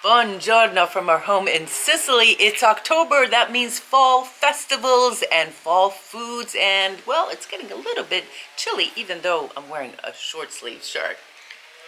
Buongiorno from our home in Sicily. It's October. That means fall festivals and fall foods. And, well, it's getting a little bit chilly, even though I'm wearing a short sleeve shirt.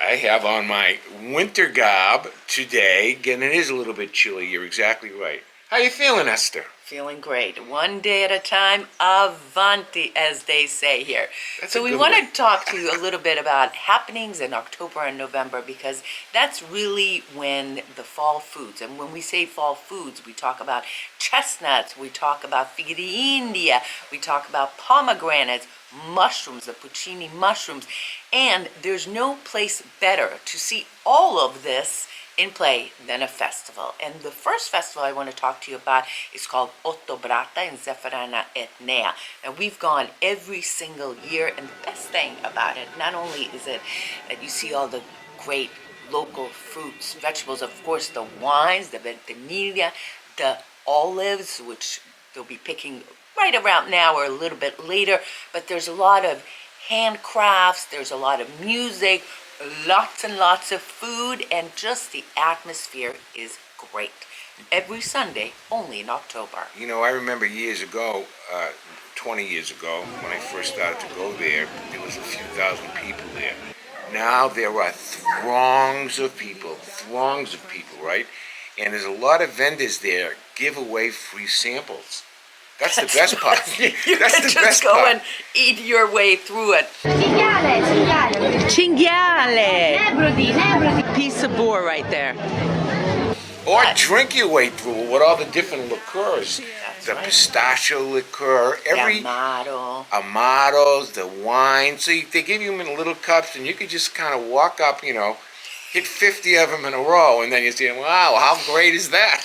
I have on my winter garb today. Again, it is a little bit chilly. You're exactly right. How you feeling, Esther? Feeling great. One day at a time, avanti, as they say here. So we want to talk to you a little bit about happenings in October and November, because that's really when the fall foods, and when we say fall foods, we talk about chestnuts, we talk about fighi di India, we talk about pomegranates, mushrooms, the puccini mushrooms, and there's no place better to see all of this in play than a festival. And the first festival I want to talk to you about is called Oto Brata in Zafferana Etnea. And we've gone every single year, and the best thing about it, not only is it that you see all the great local fruits, vegetables, of course the wines, the ventimiglia, the olives, which they'll be picking right around now or a little bit later, but there's a lot of handcrafts, there's a lot of music, lots and lots of food, and just the atmosphere is great. Every Sunday, only in October. You know, I remember years ago, 20 years ago, when I first started to go there was a few thousand people there. Now there are throngs of people, right? And there's a lot of vendors there give away free samples. That's the best part. That's the best part. Go and eat your way through it. Cinghiale. Piece of boar right there. Or drink your way through with all the different liqueurs. The pistachio liqueur, Amados, the wine. So they give you them in little cups, and you could just kind of walk up, you know, hit 50 of them in a row, and then you say, wow, how great is that?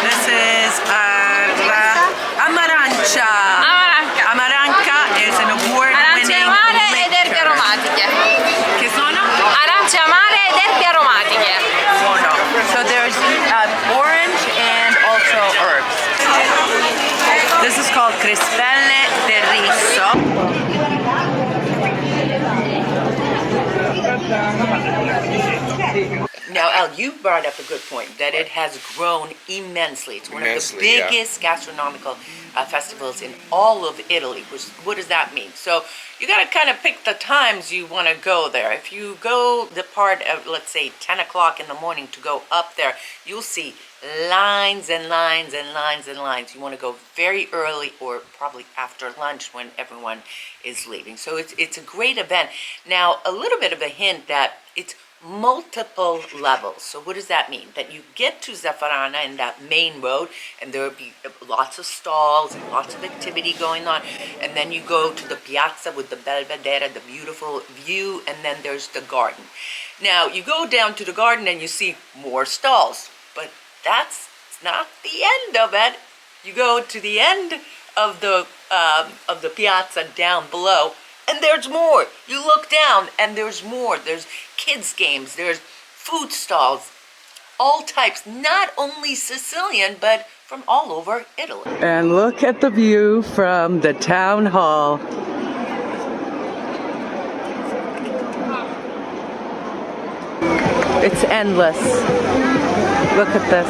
This is Amaranca. Amaranca is an award-winning liqueur. Che sono? Arance amare ed erbe aromatiche. Buono. So there's orange and also herbs. This is called Crispelle de Riso. Now, Al, you brought up a good point, that it has grown immensely. It's one of the biggest gastronomical festivals in all of Italy. What does that mean? So you got to kind of pick the times you want to go there. If you go the part of, let's say, 10 o'clock in the morning to go up there, you'll see lines and lines and lines and lines. You want to go very early, or probably after lunch when everyone is leaving. So it's a great event. Now, a little bit of a hint that it's multiple levels. So what does that mean? That you get to Zafferana in that main road, and there will be lots of stalls and lots of activity going on, and then you go to the piazza with the belvedere, the beautiful view, and then there's the garden. Now you go down to the garden and you see more stalls, but that's not the end of it. You go to the end of the piazza down below, and there's more. You look down and there's more. There's kids games, there's food stalls, all types, not only Sicilian, but from all over Italy. And look at the view from the town hall. It's endless. Look at this.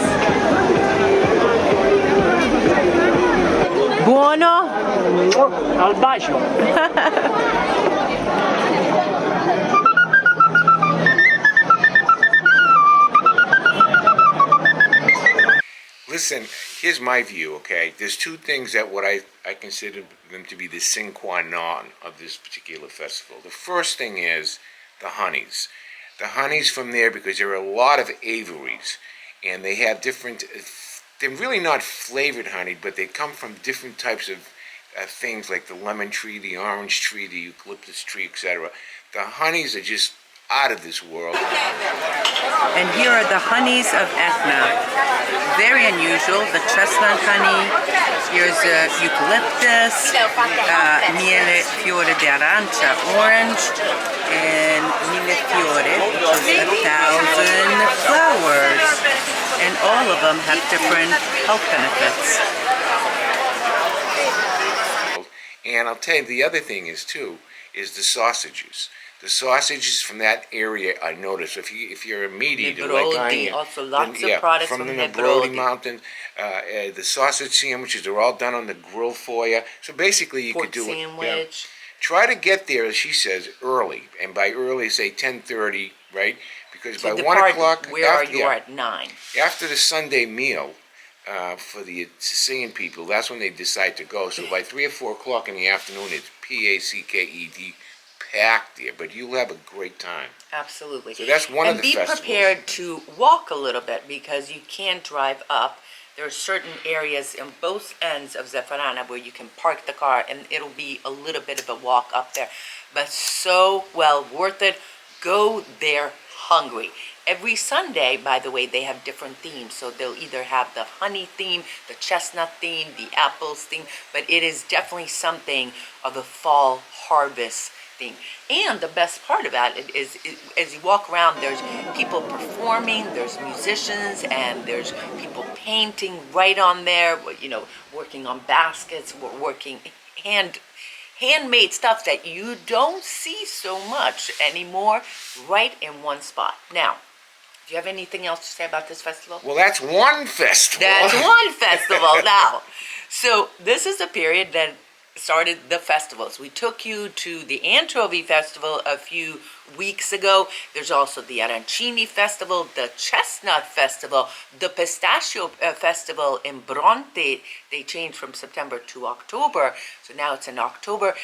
Buono? Al bacio. Listen, here's my view, okay? There's two things that I consider them to be the sine qua non of this particular festival. The first thing is the honeys. The honeys from there, because there are a lot of aviaries, and they have different, they're really not flavored honey, but they come from different types of things like the lemon tree, the orange tree, the eucalyptus tree, etc. The honeys are just out of this world. And here are the honeys of Etna. Very unusual, the chestnut honey. Here's eucalyptus, miele fiore di arancia, orange, and mille fiore, which is 1,000 flowers. And all of them have different health benefits. And I'll tell you, the other thing is, too, is the sausages. The sausages from that area I noticed. If you're a meat eater like I Nebrodi, am, also lots of yeah, products from from the Nebrodi Nebrodi. Mountain, the sausage sandwiches, they're all done on the grill for you. So basically, you Pork could do it. sandwich. Try to get there, as she says, early, and by early, say 10:30, right? Because by To 1 depart, o'clock, where are after, you at 9? after the Sunday meal, for the Sicilian people, that's when they decide to go. So by 3 or 4 o'clock in the afternoon, it's packed packed there, but you'll have a great time. Absolutely. So that's one of And the be festivals. prepared to walk a little bit because you can't drive up. There are certain areas on both ends of Zafferana where you can park the car and it'll be a little bit of a walk up there. But so well worth it. Go there hungry. Every Sunday, by the way, they have different themes. So they'll either have the honey theme, the chestnut theme, the apples theme, but it is definitely something of a fall harvest thing. And the best part about it is as you walk around, there's people performing, there's musicians, and there's people painting right on there, working on baskets, working handmade stuff that you don't see so much anymore right in one spot. Now, do you have anything else to say about this festival? Well, that's one festival. That's one festival now. So this is the period that started the festivals. We took you to the Anchovy Festival a few weeks ago. There's also the Arancini Festival, the Chestnut Festival, the Pistachio Festival in Bronte. They changed from September to October, so now it's in October.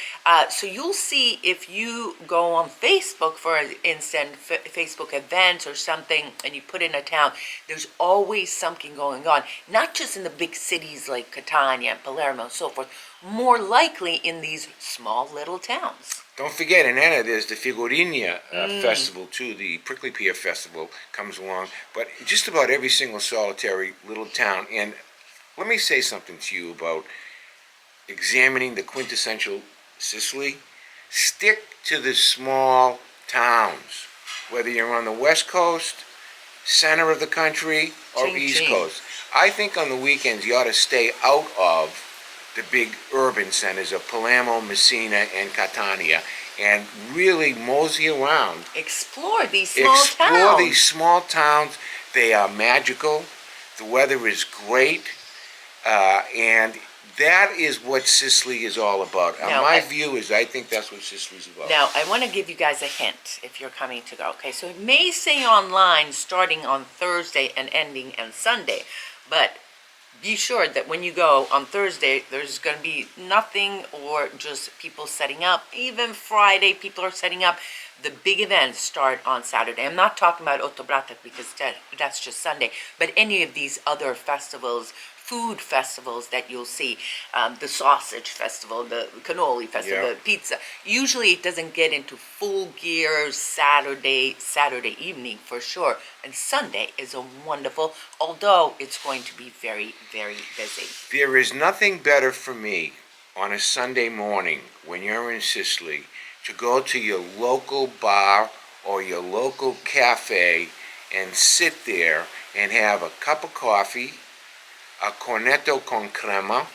So you'll see if you go on Facebook, for instance, Facebook events or something, and you put in a town, there's always something going on, not just in the big cities like Catania and Palermo and so forth, more likely in these small little towns. Don't forget, in Enna, there's the Figurina Festival, too. The Prickly Pear Festival comes along. But just about every single solitary little town. And let me say something to you about examining the quintessential Sicily. Stick to the small towns, whether you're on the West Coast, center of the country, or East Coast. I think on the weekends you ought to stay out of the big urban centers of Palermo, Messina, and Catania, and really mosey around. Explore these small towns. Explore these small towns. They are magical. The weather is great. And that is what Sicily is all about. Now, my view is I think that's what Sicily's about. Now, I want to give you guys a hint if you're coming to go. Okay, so it may say online starting on Thursday and ending on Sunday, but be sure that when you go on Thursday, there's going to be nothing or just people setting up. Even Friday, people are setting up. The big events start on Saturday. I'm not talking about Oto Brata because that's just Sunday, but any of these other festivals, food festivals that you'll see, the sausage festival, the cannoli festival, the pizza. Usually it doesn't get into full gear Saturday evening for sure. And Sunday is a wonderful, although it's going to be very, very busy. There is nothing better for me on a Sunday morning when you're in Sicily to go to your local bar or your local cafe and sit there and have a cup of coffee, a cornetto con crema,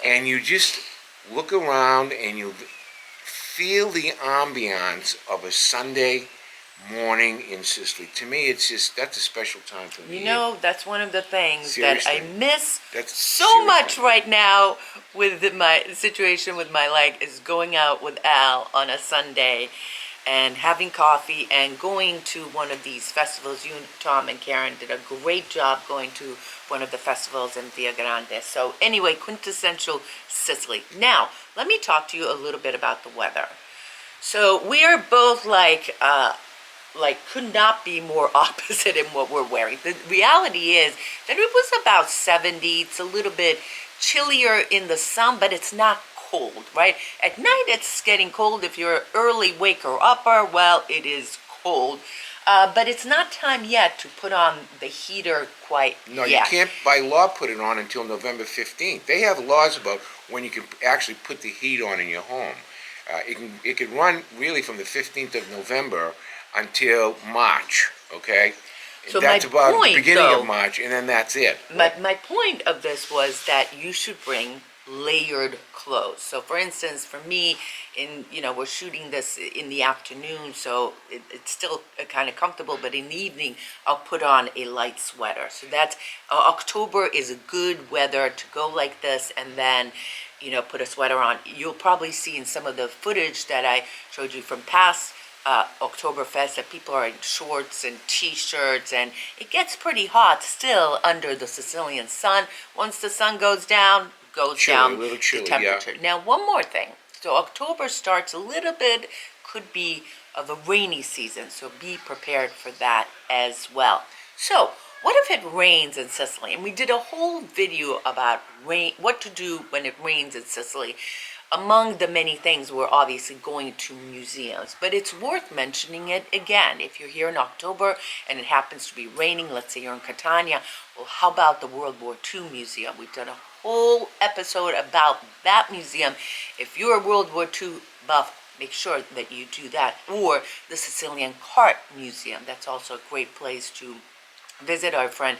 and you just look around and you feel the ambiance of a Sunday morning in Sicily. To me, that's a special time for me. That's one of the things Seriously. that I miss so seriously. much right now with my situation with my leg is going out with Al on a Sunday and having coffee and going to one of these festivals. You, Tom, and Karen did a great job going to one of the festivals in Via Grande. So anyway, quintessential Sicily. Now, let me talk to you a little bit about the weather. So we are both could not be more opposite in what we're wearing. The reality is that it was about 70. It's a little bit chillier in the sun, but it's not cold, right? At night it's getting cold. If you're an early waker upper, well, it is cold. But it's not time yet to put on the heater quite yet. No, you can't by law put it on until November 15th. They have laws about when you can actually put the heat on in your home. It can run really from the 15th of November until March, okay? So that's my about point, the beginning though, of March, and then that's it. But my point of this was that you should bring layered close. So for instance, for me, we're shooting this in the afternoon, so it's still kind of comfortable, but in the evening, I'll put on a light sweater. So that's, October is a good weather to go like this, and then, put a sweater on. You'll probably see in some of the footage that I showed you from past Oktoberfest that people are in shorts and t-shirts, and it gets pretty hot still under the Sicilian sun. Once the sun goes down, A little chilly, the temperature. yeah. Now, one more thing. So October starts a little bit, could be of a rainy season, so be prepared for that as well. So, what if it rains in Sicily? And we did a whole video about rain, what to do when it rains in Sicily. Among the many things, we're obviously going to museums, but it's worth mentioning it again. If you're here in October and it happens to be raining, let's say you're in Catania, well, how about the World War II Museum? We've done a whole episode about that museum. If you're a World War II buff, make sure that you do that. Or the Sicilian Cart Museum. That's also a great place to visit. Our friend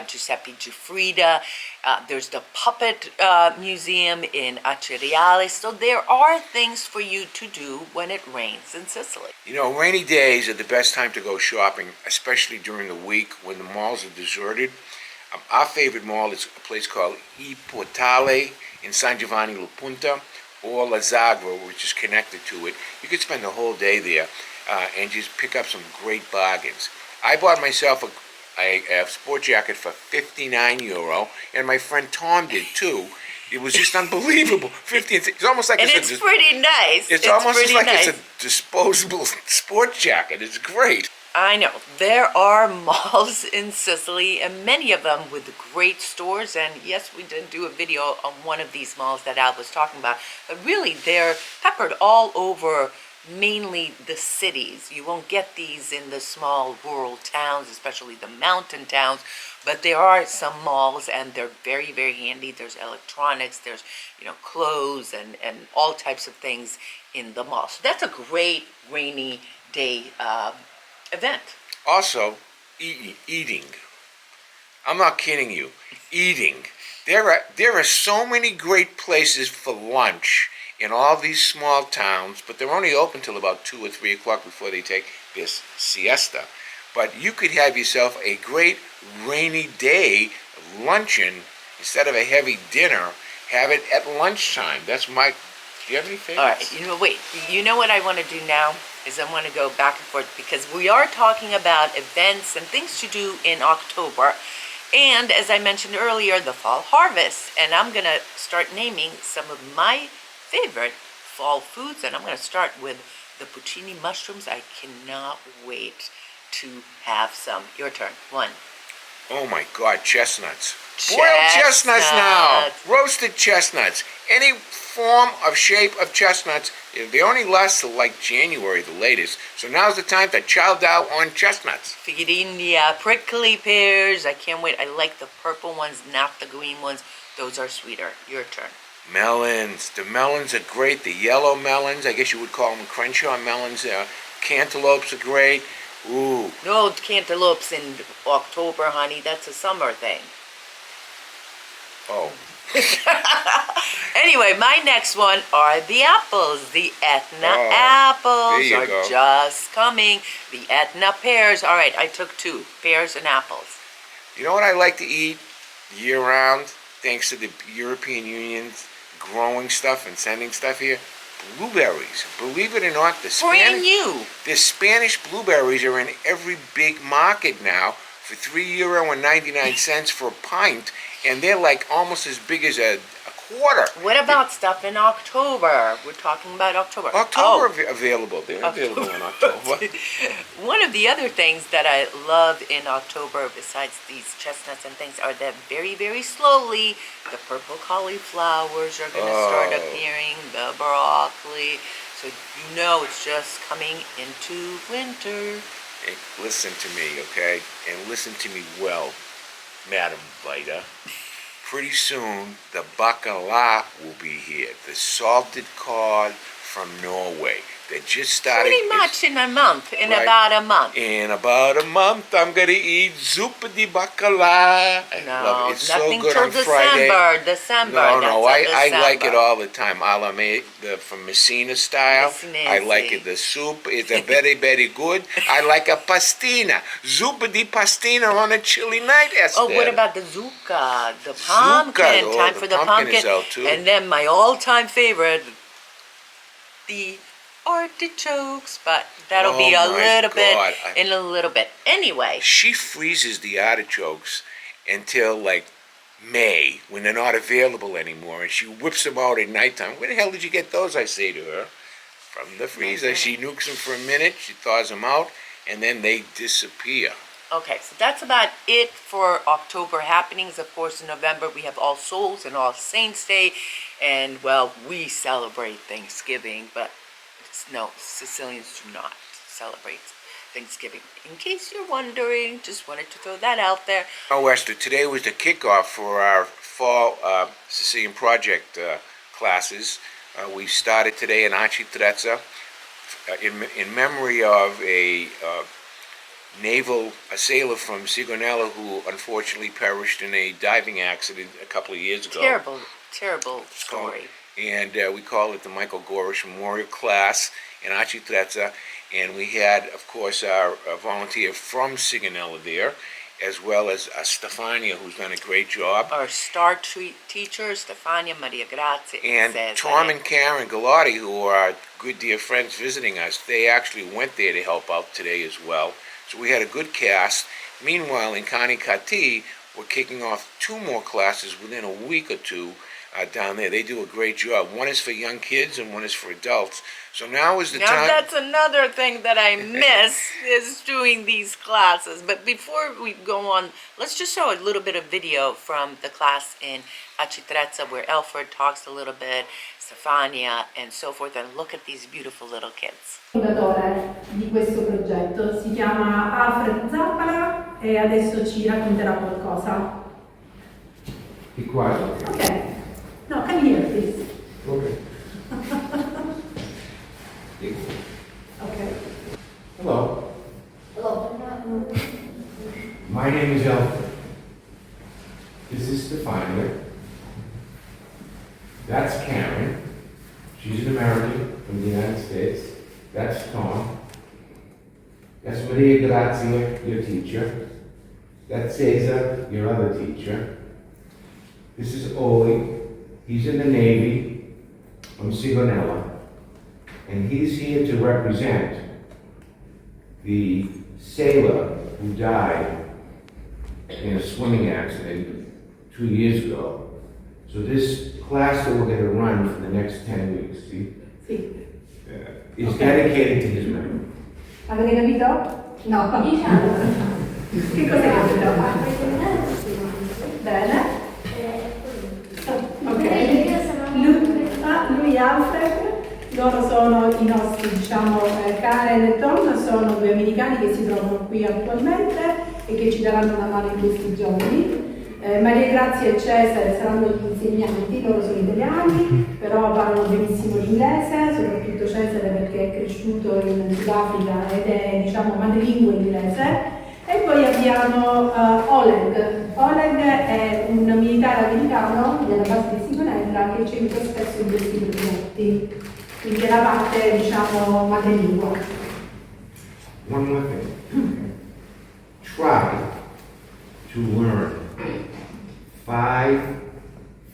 Giuseppe Giuffrida. There's the Puppet Museum in Aceriale. So there are things for you to do when it rains in Sicily. Rainy days are the best time to go shopping, especially during the week when the malls are deserted. Our favorite mall is a place called I Portale in San Giovanni La Punta, or La Zagra, which is connected to it. You could spend the whole day there and just pick up some great bargains. I bought myself a sport jacket for €59, and my friend Tom did too. It was just unbelievable. It's almost like it's pretty nice. It's almost like it's a disposable sport jacket. It's great. I know. There are malls in Sicily, and many of them with great stores. And yes, we did do a video on one of these malls that Al was talking about. But really, they're peppered all over, mainly the cities. You won't get these in the small rural towns, especially the mountain towns. But there are some malls, and they're very, very handy. There's electronics, there's, clothes, and all types of things in the mall. So that's a great rainy day event. Also, eating. I'm not kidding you. Eating. There are so many great places for lunch in all these small towns, but they're only open till about 2 or 3 o'clock before they take this siesta. But you could have yourself a great rainy day luncheon instead of a heavy dinner. Have it at lunchtime. That's my. Do you have any favorites? All right. Wait. You know what I want to do now is I want to go back and forth because we are talking about events and things to do in October. And as I mentioned earlier, the fall harvest. And I'm going to start naming some of my favorite fall foods. And I'm going to start with the puccini mushrooms. I cannot wait to have some. Your turn. 1. Oh my God, chestnuts. Boiled chestnuts now. Roasted chestnuts. Any form of shape of chestnuts. They only last till like January, the latest. So now's the time to chow down on chestnuts. Figurine, prickly pears. I can't wait. I like the purple ones, not the green ones. Those are sweeter. Your turn. Melons. The melons are great. The yellow melons, I guess you would call them Crenshaw melons. Cantaloupes are great. Ooh. No cantaloupes in October, honey. That's a summer thing. Oh. Anyway, my next one are the apples. The Etna apples are just coming. The Etna pears. All right, I took 2. Pears and apples. You know what I like to eat year-round, thanks to the European Union's growing stuff and sending stuff here? Blueberries. Believe it or not, the Spanish blueberries are in every big market now for €3.99 for a pint, and they're like almost as big as a quarter. What about stuff in October? We're talking about October. Available. They're available in October. One of the other things that I love in October, besides these chestnuts and things, are that very, very slowly the purple cauliflowers are going to start appearing, the broccoli. So it's just coming into winter. Hey, listen to me, okay? And listen to me well, Madam Vita. Pretty soon, the bacala will be here. The salted cod from Norway that just started. Pretty much in a month, Right. about a month. In about a month, I'm gonna eat zuppa di bacala. I love it. It's so nothing good till on Friday. December. No, That's I like it December. all the time. From Messina style. I like it. The soup is a very, very good. I like a pastina. Zuppa di pastina on a chilly night, Esther. Oh, what about the zucca? The pumpkin. Oh, Time the for the pumpkin pumpkin. is out, too. And then my all-time favorite, the artichokes. But that'll be Oh, my God. in a little bit. Anyway. She freezes the artichokes until like May when they're not available anymore, and she whips them out at nighttime. Where the hell did you get those? I say to her. From the freezer. She nukes them for a minute, she thaws them out, and then they disappear. Okay, so that's about it for October happenings. Of course, in November we have All Souls and All Saints Day, and well, we celebrate Thanksgiving, but no, Sicilians do not celebrate Thanksgiving. In case you're wondering, just wanted to throw that out there. Oh, Esther, today was the kickoff for our fall Sicilian project classes. We started today in Architrezza in memory of a sailor from Sigonella who unfortunately perished in a diving accident a couple of years ago. Terrible story. And we call it the Michael Gorish Memorial Class in Architrezza. And we had, of course, our volunteer from Sigonella there, as well as Stefania, who's done a great job. Our star teacher, Stefania Maria Grazia. And Tom and Karen Galati, who are good dear friends visiting us, they actually went there to help out today as well. So we had a good cast. Meanwhile, in Canicattì, we're kicking off 2 more classes within a week or two down there. They do a great job. One is for young kids and one is for adults. So now is the time. Now that's another thing that I miss is doing these classes. But before we go on, let's just show a little bit of video from the class in Architrezza where Alfred talks a little bit, Stefania, and so forth, and look at these beautiful little kids. Fondatore di questo progetto si chiama Alfred Zappala e adesso ci racconterà qualcosa. Be quiet. Ok. No, come here, please. Okay. Okay. Hello. My name is Alfred. This is Stefania. That's Karen. She's an American from the United States. That's Tom. That's Maria Grazia, your teacher. That's Cesar, your other teacher. This is Oli. He's in the Navy from Sigonella. And he's here to represent the sailor who died in a swimming accident 2 years ago. So this class that we're going to run for the next 10 weeks, see, is dedicated to his memory. Avete capito? No. Che cos'è capito? Bene. Ok. Lui Alfred. Loro sono i nostri, Karen e Tom, sono 2 americani che si trovano qui attualmente e che ci daranno una mano in questi giorni. Maria Grazia e Cesare saranno gli insegnanti, loro sono italiani, però parlano benissimo l'inglese, soprattutto Cesare perché è cresciuto in Sudafrica ed è, madrelingua inglese. E poi abbiamo Oleg. Oleg è un militare americano della base di Sigonella che c'entra spesso in questi progetti. Quindi è la parte, madrelingua. One more thing. Try to learn 5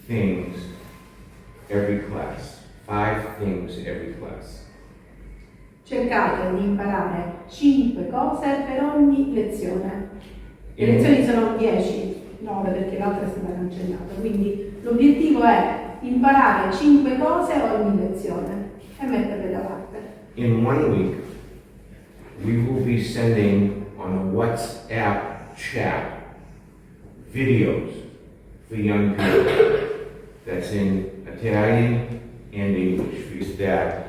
things every class. 5 things every class. Cercate di imparare 5 cose per ogni lezione. Le lezioni sono 10, 9 perché l'altra è stata cancellata. Quindi l'obiettivo è imparare 5 cose ogni lezione e metterle da parte. In 1 week, we will be sending on a WhatsApp chat videos for young people. That's in Italian and English. Because that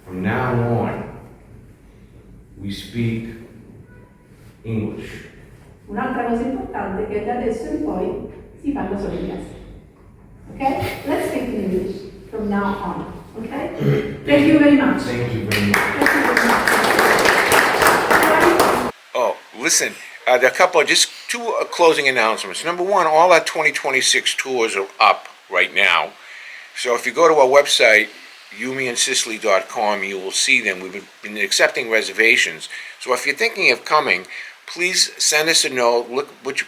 from now on, we speak English. Un'altra cosa importante è che da adesso in poi si parla solo inglese. Ok? Let's speak in English from now on. Ok? Thank you very much. Thank you very much. Thank you very much. Oh, listen, there are a couple of just two closing announcements. Number one, all our 2026 tours are up right now. So if you go to our website, yumiansicily.com, you will see them. We've been accepting reservations. So if you're thinking of coming, please send us a note, look which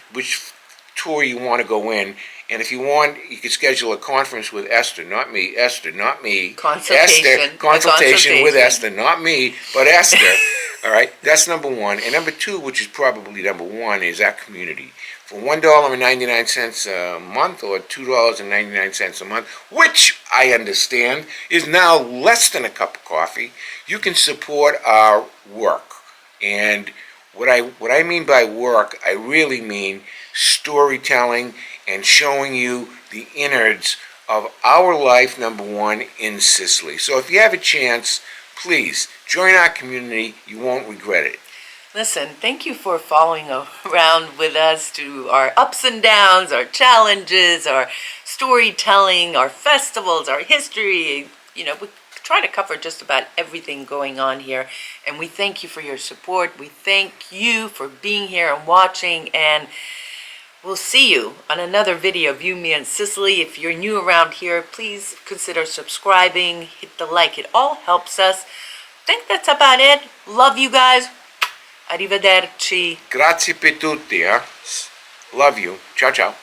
tour you want to go in, and if you want, you can schedule a conference with Esther, not me, Consultation. Esther, consultation with Consultation. Esther, not me, but Esther. All right, that's number one. And number two, which is probably number one, is our community. For $1.99 a month or $2.99 a month, which I understand is now less than a cup of coffee, you can support our work. And what I mean by work, I really mean storytelling and showing you the innards of our life, number one, in Sicily. So if you have a chance, please join our community. You won't regret it. Listen, thank you for following around with us to our ups and downs, our challenges, our storytelling, our festivals, our history. You know, we try to cover just about everything going on here. And we thank you for your support. We thank you for being here and watching. And we'll see you on another video of You, Me, and Sicily. If you're new around here, please consider subscribing, hit the like. It all helps us. I think that's about it. Love you guys. Arrivederci. Grazie per tutti, eh? Love you. Ciao, ciao.